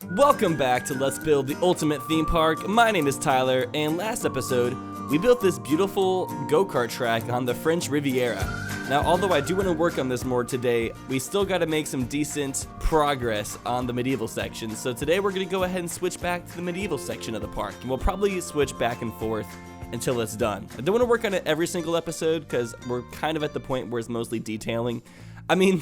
Welcome back to Let's Build the Ultimate Theme Park. My name is Tyler, and last episode, we built this beautiful go-kart track on the French Riviera. Now, although I do want to work on this more today, we still got to make some decent progress on the medieval section. So today we're going to go ahead and switch back to the medieval section of the park, and we'll probably switch back and forth until it's done. I don't want to work on it every single episode because we're kind of at the point where it's mostly detailing. I mean,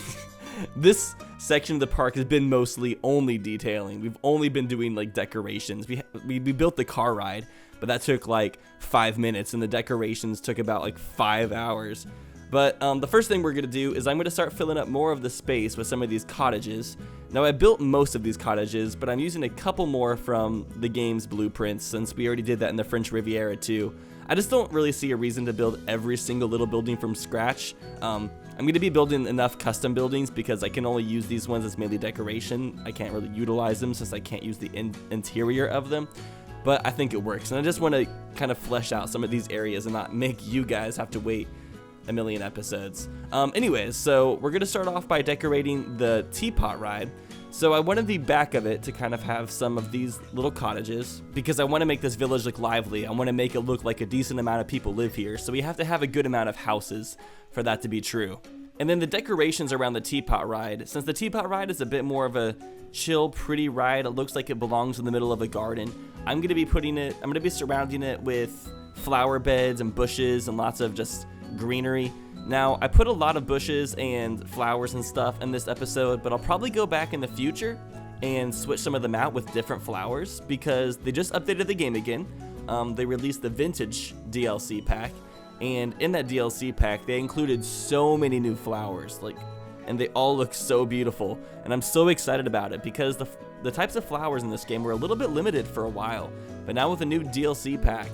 this section of the park has been mostly only detailing. We've only been doing like decorations. We built the car ride, but that took like 5 minutes, and the decorations took about like 5 hours. But the first thing we're going to do is I'm going to start filling up more of the space with some of these cottages. Now, I built most of these cottages, but I'm using a couple more from the game's blueprints since we already did that in the French Riviera too. I just don't really see a reason to build every single little building from scratch. I'm going to be building enough custom buildings because I can only use these ones as mainly decoration. I can't really utilize them since I can't use the interior of them. But I think it works, and I just want to kind of flesh out some of these areas and not make you guys have to wait a million episodes. Anyways, so we're going to start off by decorating the Teapot Ride. So I wanted the back of it to kind of have some of these little cottages because I want to make this village look lively. I want to make it look like a decent amount of people live here, so we have to have a good amount of houses for that to be true. And then the decorations around the Teapot Ride. Since the Teapot Ride is a bit more of a chill, pretty ride, it looks like it belongs in the middle of a garden. I'm going to be surrounding it with flower beds and bushes and lots of just greenery. Now, I put a lot of bushes and flowers and stuff in this episode, but I'll probably go back in the future and switch some of them out with different flowers because they just updated the game again. They released the Vintage DLC pack, and in that DLC pack, they included so many new flowers, and they all look so beautiful, and I'm so excited about it because the types of flowers in this game were a little bit limited for a while, but now with a new DLC pack,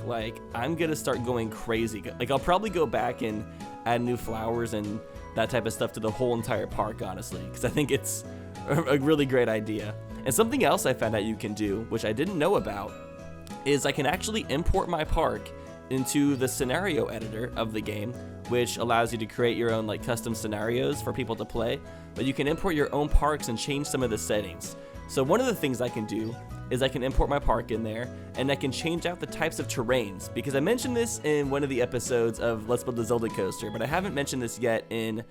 I'm gonna start going crazy. I'll probably go back and add new flowers and that type of stuff to the whole entire park, honestly, because I think it's a really great idea. And something else I found out you can do, which I didn't know about, is I can actually import my park into the scenario editor of the game, which allows you to create your own custom scenarios for people to play, but you can import your own parks and change some of the settings. So one of the things I can do is I can import my park in there, and I can change out the types of terrains, because I mentioned this in one of the episodes of Let's Build the Zelda Coaster, but I haven't mentioned this yet in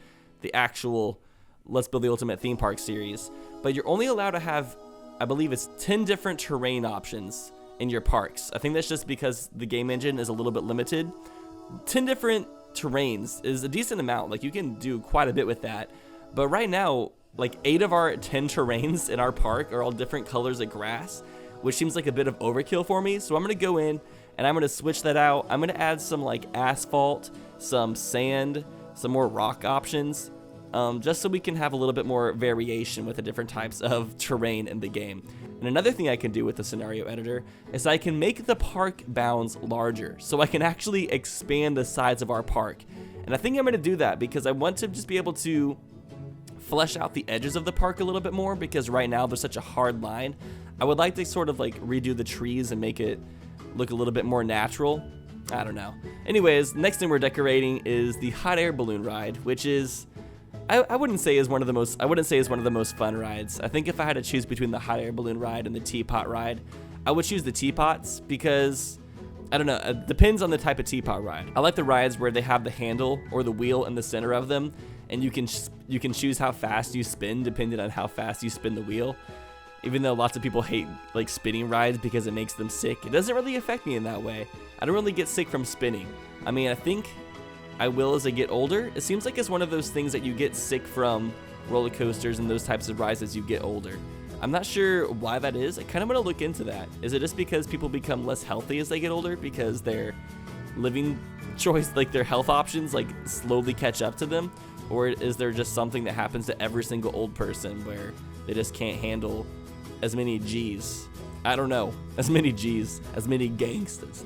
the actual Let's Build the Ultimate Theme Park series. But you're only allowed to have, I believe it's 10 different terrain options in your parks. I think that's just because the game engine is a little bit limited. 10 different terrains is a decent amount. You can do quite a bit with that. But right now, 8 of our 10 terrains in our park are all different colors of grass, which seems like a bit of overkill for me. So I'm going to go in and I'm going to switch that out. I'm going to add some asphalt, some sand, some more rock options, just so we can have a little bit more variation with the different types of terrain in the game. And another thing I can do with the scenario editor is I can make the park bounds larger, so I can actually expand the sides of our park. And I think I'm going to do that because I want to just be able to flesh out the edges of the park a little bit more, because right now there's such a hard line. I would like to sort of redo the trees and make it look a little bit more natural. I don't know. Anyways, next thing we're decorating is the hot air balloon ride, which is I wouldn't say is one of the most fun rides. I think if I had to choose between the hot air balloon ride and the Teapot Ride, I would choose the Teapots because I don't know, it depends on the type of Teapot ride. I like the rides where they have the handle or the wheel in the center of them, and you can choose how fast you spin depending on how fast you spin the wheel. Even though lots of people hate spinning rides because it makes them sick, it doesn't really affect me in that way. I don't really get sick from spinning. I mean, I think I will as I get older. It seems like it's one of those things that you get sick from roller coasters and those types of rides as you get older. I'm not sure why that is. I kind of want to look into that. Is it just because people become less healthy as they get older because their living choice, their health options, slowly catch up to them? Or is there just something that happens to every single old person where they just can't handle as many G's? I don't know. As many G's, as many gangsters.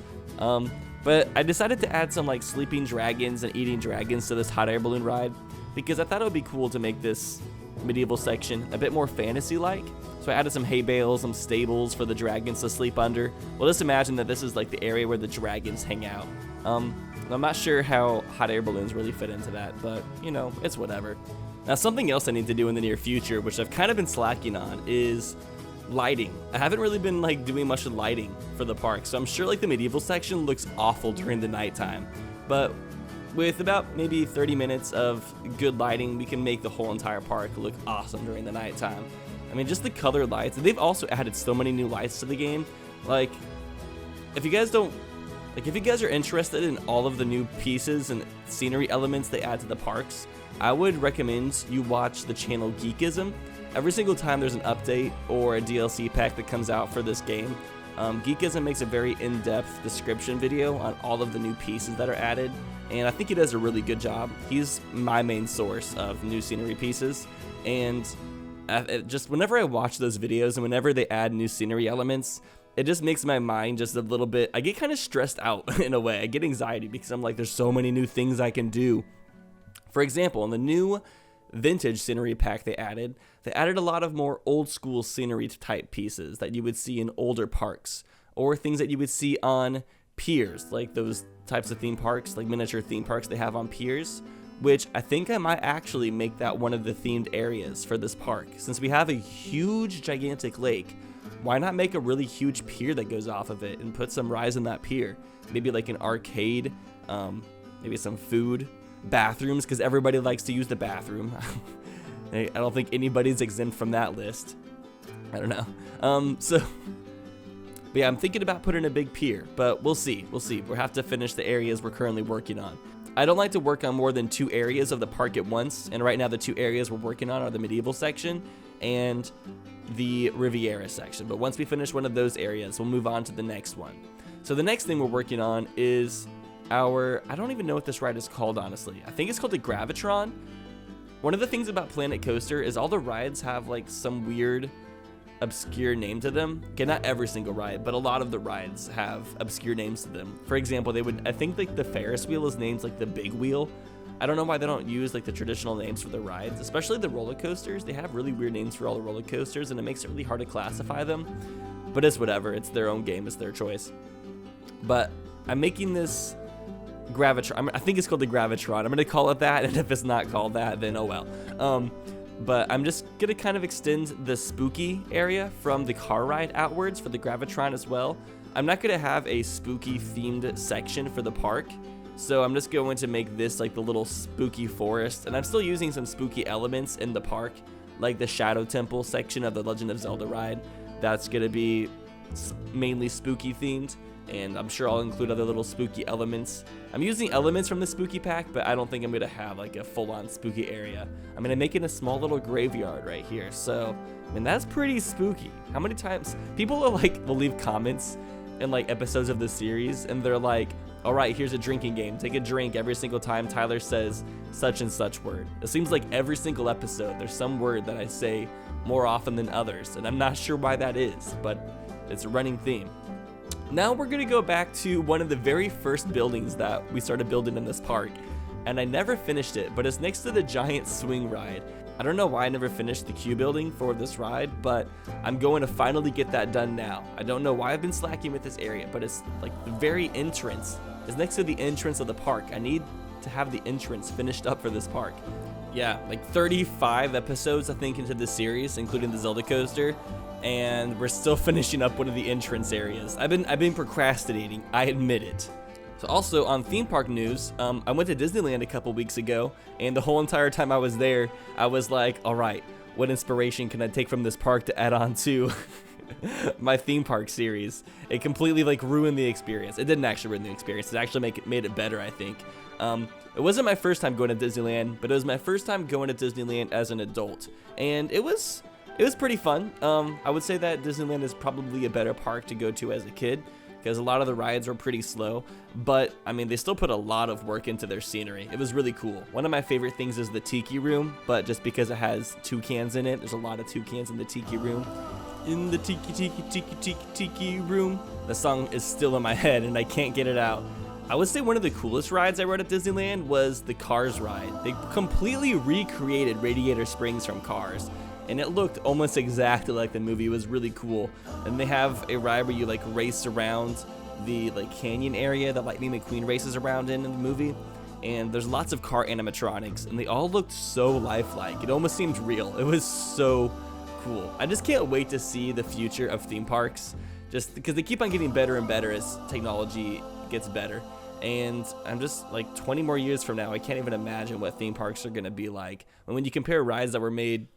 But I decided to add some sleeping dragons and eating dragons to this hot air balloon ride because I thought it would be cool to make this medieval section a bit more fantasy-like. So I added some hay bales, some stables for the dragons to sleep under. Well, just imagine that this is the area where the dragons hang out. I'm not sure how hot air balloons really fit into that, but it's whatever. Now, something else I need to do in the near future, which I've kind of been slacking on, is lighting. I haven't really been like doing much lighting for the park, so I'm sure like the medieval section looks awful during the nighttime. But with about maybe 30 minutes of good lighting, we can make the whole entire park look awesome during the nighttime. I mean, just the colored lights. They've also added so many new lights to the game. Like, if you guys are interested in all of the new pieces and scenery elements they add to the parks, I would recommend you watch the channel Geekism. Every single time there's an update or a DLC pack that comes out for this game, Geekism makes a very in-depth description video on all of the new pieces that are added, and I think he does a really good job. He's my main source of new scenery pieces, and just whenever I watch those videos and whenever they add new scenery elements, it just makes my mind just a little bit, I get kind of stressed out in a way. I get anxiety because I'm like, there's so many new things I can do. For example, in the new vintage scenery pack they added a lot of more old school scenery type pieces that you would see in older parks, or things that you would see on piers, like those types of theme parks, like miniature theme parks they have on piers, which I think I might actually make that one of the themed areas for this park. Since we have a huge, gigantic lake, why not make a really huge pier that goes off of it and put some rides on that pier? Maybe like an arcade, maybe some food, bathrooms, because everybody likes to use the bathroom. I don't think anybody's exempt from that list. I don't know. But yeah, I'm thinking about putting a big pier, but we'll see. We'll have to finish the areas we're currently working on. I don't like to work on more than 2 areas of the park at once, and right now the 2 areas we're working on are the medieval section and the Riviera section. But once we finish one of those areas, we'll move on to the next one. So the next thing we're working on is I don't even know what this ride is called, honestly. I think it's called the Gravitron. One of the things about Planet Coaster is all the rides have like some weird obscure name to them. Okay, not every single ride, but a lot of the rides have obscure names to them. For example, I think like the Ferris wheel is named like the Big Wheel. I don't know why they don't use like the traditional names for the rides, especially the roller coasters. They have really weird names for all the roller coasters, and it makes it really hard to classify them. But it's whatever. It's their own game. It's their choice. But I'm making this Gravitron. I think it's called the Gravitron. I'm going to call it that, and if it's not called that, then oh well. But I'm just going to kind of extend the spooky area from the car ride outwards for the Gravitron as well. I'm not going to have a spooky themed section for the park, so I'm just going to make this like the little spooky forest, and I'm still using some spooky elements in the park, like the Shadow Temple section of the Legend of Zelda ride. That's going to be mainly spooky themed, and I'm sure I'll include other little spooky elements. I'm using elements from the spooky pack, but I don't think I'm going to have like a full-on spooky area. I'm going to make it a small little graveyard right here. So, I mean, that's pretty spooky. How many times people will leave comments in like episodes of the series, and they're like, all right, here's a drinking game. Take a drink every single time Tyler says such and such word. It seems like every single episode there's some word that I say more often than others, and I'm not sure why that is, but it's a running theme. Now we're going to go back to one of the very first buildings that we started building in this park, and I never finished it, but it's next to the giant swing ride. I don't know why I never finished the queue building for this ride, but I'm going to finally get that done now. I don't know why I've been slacking with this area, but it's like the very entrance. It's next to the entrance of the park. I need to have the entrance finished up for this park. Yeah, like 35 episodes, I think, into this series, including the Zelda coaster, and we're still finishing up one of the entrance areas. I've been procrastinating, I admit it. So also on theme park news, I went to Disneyland a couple weeks ago, and the whole entire time I was there, I was like, all right, what inspiration can I take from this park to add on to my theme park series? It completely like ruined the experience. It didn't actually ruin the experience. It actually made it better, I think. It wasn't my first time going to Disneyland, but it was my first time going to Disneyland as an adult, and it was pretty fun. I would say that Disneyland is probably a better park to go to as a kid, because a lot of the rides were pretty slow, but I mean, they still put a lot of work into their scenery. It was really cool. One of my favorite things is the Tiki Room, but just because it has toucans in it, there's a lot of toucans in the Tiki Room. In the Tiki Room. The song is still in my head and I can't get it out. I would say one of the coolest rides I rode at Disneyland was the Cars ride. They completely recreated Radiator Springs from Cars, and it looked almost exactly like the movie. It was really cool. And they have a ride where you like race around the like canyon area that Lightning McQueen races around in the movie, and there's lots of car animatronics, and they all looked so lifelike. It almost seemed real. It was so cool. I just can't wait to see the future of theme parks, just because they keep on getting better and better as technology gets better. And I'm just like 20 more years from now, I can't even imagine what theme parks are going to be like. And when you compare rides that were made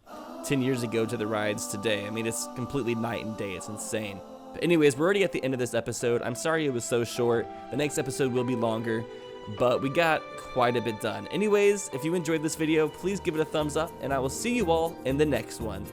10 years ago to the rides today, I mean, it's completely night and day. It's insane. But anyways, we're already at the end of this episode. I'm sorry it was so short. The next episode will be longer, but we got quite a bit done. Anyways, if you enjoyed this video, please give it a thumbs up, and I will see you all in the next one.